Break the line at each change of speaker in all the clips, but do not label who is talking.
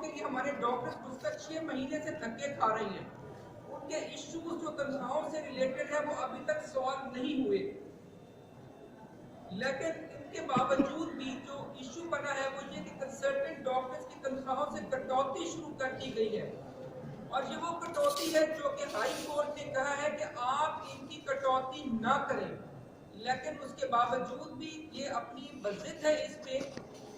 کے لیے ہمارے ڈاکٹرز گزشتہ 6 مہینے سے دھکے کھا رہے ہیں. ان کے ایشوز جو تنخواہوں سے ریلیٹڈ ہے وہ ابھی تک سالو نہیں ہوئے، لیکن ان کے باوجود بھی جو ایشو بنا ہے وہ یہ کہ کنسلٹنٹ ڈاکٹرز کی تنخواہوں سے کٹوتی شروع کر دی گئی ہے. اور یہ وہ کٹوتی ہے جو کہ ہائی کورٹ نے کہا ہے کہ آپ ان کی کٹوتی نہ کریں، لیکن اس کے باوجود بھی یہ اپنی ضد ہے اس پہ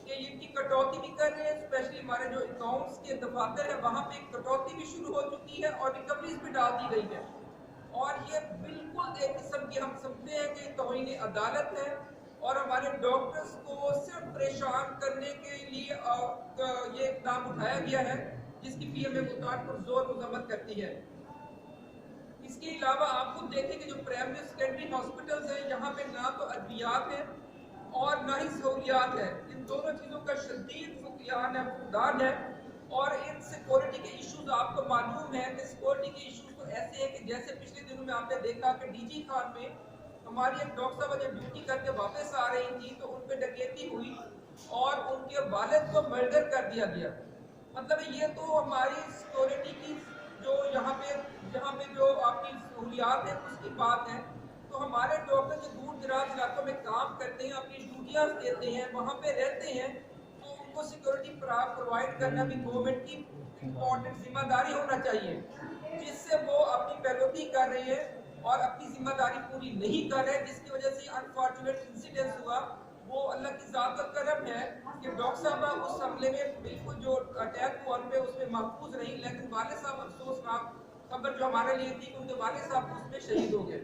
کہ ان کی کٹوتی بھی کر رہے ہیں. اسپیشلی ہمارے جو اکاؤنٹس کے دفاتر ہے وہاں پہ کٹوتی بھی شروع ہو چکی ہے اور ریکوریز بھی ڈال دی گئی ہے. اور یہ بالکل ایک قسم کی ہم سمجھتے ہیں کہ توہین عدالت ہے اور ہمارے ڈاکٹرز کو صرف پریشان کرنے کے لیے یہ اقدام اٹھایا گیا ہے جس کی پی ایم اے ملتان پر زور مذمت کرتی ہے. اس کے علاوہ آپ خود دیکھیں کہ جو پرائمری سیکنڈری ہاسپٹلز ہیں یہاں پہ نہ تو ادویات ہیں اور نہ ہی سہولیات ہے. ان دونوں چیزوں کا شدید فقدان ہے اور ان سیکورٹی کے ایشوز آپ کو معلوم ہے کہ سیکورٹی کے ایشوز تو ایسے ہیں کہ جیسے پچھلے دنوں میں آپ نے دیکھا کہ ڈی جی خان میں ہماری ایک ڈاکٹر صاحب جب ڈیوٹی کر کے واپس آ رہی تھی تو ان پہ ڈکیتی ہوئی اور ان کے والد کو مرڈر کر دیا گیا. مطلب یہ تو ہماری سیکورٹی کی جو یہاں پہ جو آپ کی سہولیات ہیں اس کی بات ہے. تو ہمارے ڈاکٹر جو دور دراز علاقوں میں کام کرتے ہیں اپنی ڈیوٹیاں دیتے ہیں وہاں پہ رہتے ہیں تو ان کو سیکورٹی پرووائڈ کرنا بھی گورنمنٹ کی امپورٹنٹ ذمہ داری ہونا چاہیے، جس سے وہ اپنی پیروتی کر رہے ہیں اور اپنی ذمہ داری پوری نہیں کر رہے، جس کی وجہ سے انفارچونیٹ انسیڈنس ہوا. وہ اللہ کی ذات کا کرم ہے کہ ڈاکٹر صاحبہ اس حملے میں بالکل جو اٹیک ہوا ان پہ اس میں محفوظ رہی، لیکن والد صاحب افسوسناک خبر جو ہمارے لیے تھی کہ ان کے والد صاحب اس میں شہید ہو گئے.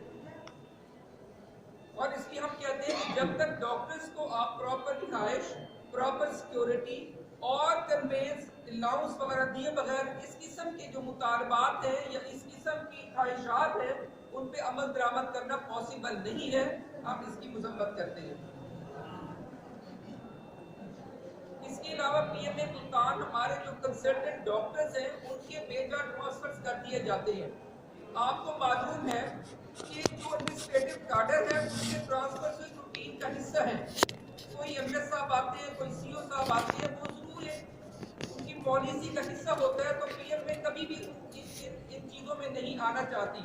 اور اس لیے ہم کہتے ہیں کہ جب تک ڈاکٹرز کو آپ پراپر رہائش، پراپر سیکیورٹی اور کنوینس الاؤنس وغیرہ دیے بغیر اس قسم کے جو مطالبات ہیں یا اس قسم کی خواہشات ہیں ان پہ عمل درآمد کرنا پاسبل نہیں ہے. ہم اس کی مذمت کرتے ہیں. اس کے علاوہ پی ایم اے ملتان ہمارے جو کنسلٹنٹ ڈاکٹرز ہیں ان کے بیجا ٹرانسفرز کر دیے جاتے ہیں. آپ کو معلوم ہے کہ جو ایڈمنسٹریٹو کاڈر ہے اس کے ٹرانسفر سے روٹین کا حصہ ہے. کوئی ایم ایس صاحب آتے ہیں، کوئی سی او صاحب آتے ہیں، وہ ضرور ہے ان کی پالیسی کا حصہ ہوتا ہے. تو پی ایم اے کبھی بھی ان چیزوں میں نہیں آنا چاہتی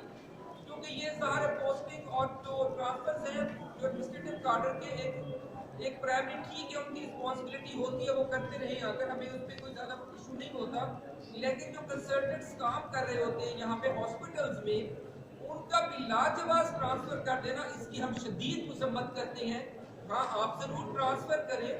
کیونکہ یہ سارے پوسٹنگ اور جو ٹرانسفرز ہیں جو ایڈمنسٹریٹو کاڈر کے ایک پرائمری ٹھیک ہے ان کی رسپانسبلٹی ہوتی ہے وہ کرتے رہے اگر ہمیں اس پہ کوئی زیادہ ایشو نہیں ہوتا. لیکن جو کنسلٹنٹس کام کر رہے ہوتے ہیں یہاں پہ ہاسپٹلز میں ان کا بھی لاجواز ٹرانسفر کر دینا اس کی ہم شدید مذمت کرتے ہیں. ہاں آپ ضرور ٹرانسفر کریں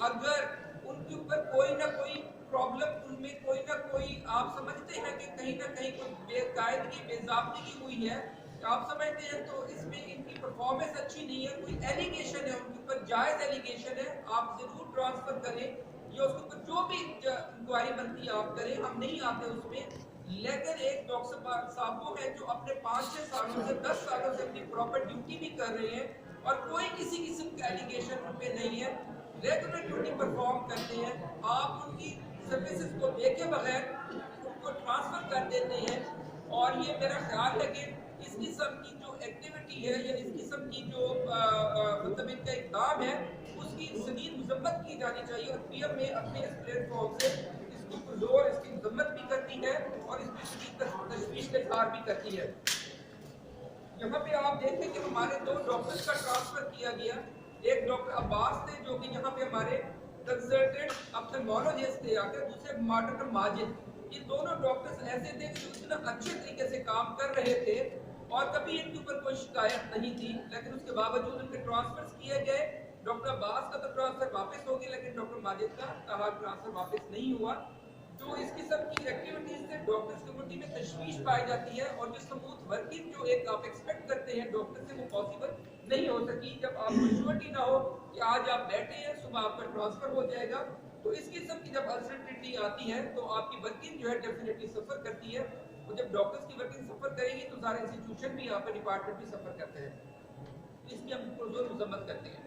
اگر ان کے اوپر کوئی نہ کوئی پرابلم، ان میں کوئی نہ کوئی آپ سمجھتے ہیں کہ کہیں نہ کہیں کوئی بے قاعدگی بے ضابطگی ہوئی ہے، آپ سمجھتے ہیں تو اس میں ان کی پرفارمنس اچھی نہیں ہے، کوئی ایلیگیشن ہے ان کے اوپر جائز ایلیگیشن ہے، آپ ضرور ٹرانسفر کریں یا اس کے اوپر جو بھی انکوائری بنتی ہے آپ کریں، ہم نہیں آتے اس میں. لیکن ایک ڈاکٹر صاحب وہ ہیں جو اپنے 5-6 سالوں سے 10 سالوں سے اپنی پراپر ڈیوٹی بھی کر رہے ہیں اور کوئی کسی قسم کا ایلیگیشن ان پہ نہیں ہے، ریگولر ڈیوٹی پرفارم کرتے ہیں. آپ ان کی سروسز کو دیکھے بغیر ان کو ٹرانسفر کر دیتے ہیں اور یہ میرا خیال ہے کہ اس قسم کی جو ایکٹیویٹی ہے یا اس قسم کی جو مطلب ان کا اقدام ہے اس کی شدید مذمت کی جانی چاہیے. اور پی ایم اے اپنے اس پلیٹ فارم سے اس کو پرزور اس کی مذمت بھی کرتی ہے اور اس میں شدید تشویش کا اظہار بھی کرتی ہے. یہاں پہ آپ دیکھیں کہ ہمارے 2 ڈاکٹرز کا ٹرانسفر کیا گیا. ایک ڈاکٹر عباس تھے جو کہ یہاں پہ ہمارے کنسلٹنٹ اپتھلمولوجسٹ تھے، دوسرے ڈاکٹر ماجد. یہ دونوں ڈاکٹرز ایسے تھے کہ اتنا اچھے طریقے سے کام کر رہے تھے اور کبھی ان کے اوپر کوئی شکایت نہیں تھی، لیکن اس کے باوجود ان کے ٹرانسفرز کیے گئے. ڈاکٹر عباس کا تو ٹرانسفر واپس ہو گیا لیکن ڈاکٹر ماجد کا ٹرانسفر واپس نہیں ہوا. جو اس قسم کی ایکٹیویٹیز سے ڈاکٹرز کمیونٹی میں تشویش پائی جاتی ہے اور جو سموتھ ورکنگ جو ایک آپ ایکسپیکٹ کرتے ہیں ڈاکٹر سے وہ پاسبل نہیں ہو سکی. جب آپ کو شیورٹی نہ ہو کہ آج آپ بیٹھے ہیں صبح آپ کا ٹرانسفر ہو جائے گا تو اس قسم کی جب انسرٹنٹی آتی ہے تو آپ کی ورکنگ جو ہے ڈیفینیٹلی سفر کرتی ہے. اور جب ڈاکٹرز کی ورکنگ سفر کرے گی تو سارے انسٹیٹیوشن بھی یہاں پہ ڈپارٹمنٹ بھی سفر کرتے ہیں. اس کی ہم پرزور مذمت کرتے ہیں.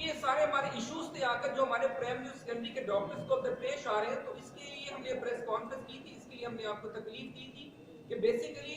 یہ سارے ہمارے ایشوز تھے آ کر جو ہمارے پرائمری اور سیکنڈری کے ڈاکٹرز کو درپیش آ رہے ہیں. تو اس کے لیے ہم نے پریس کانفرنس کی تھی. اس کے لیے ہم نے آپ کو تکلیف دی تھی کہ بیسیکلی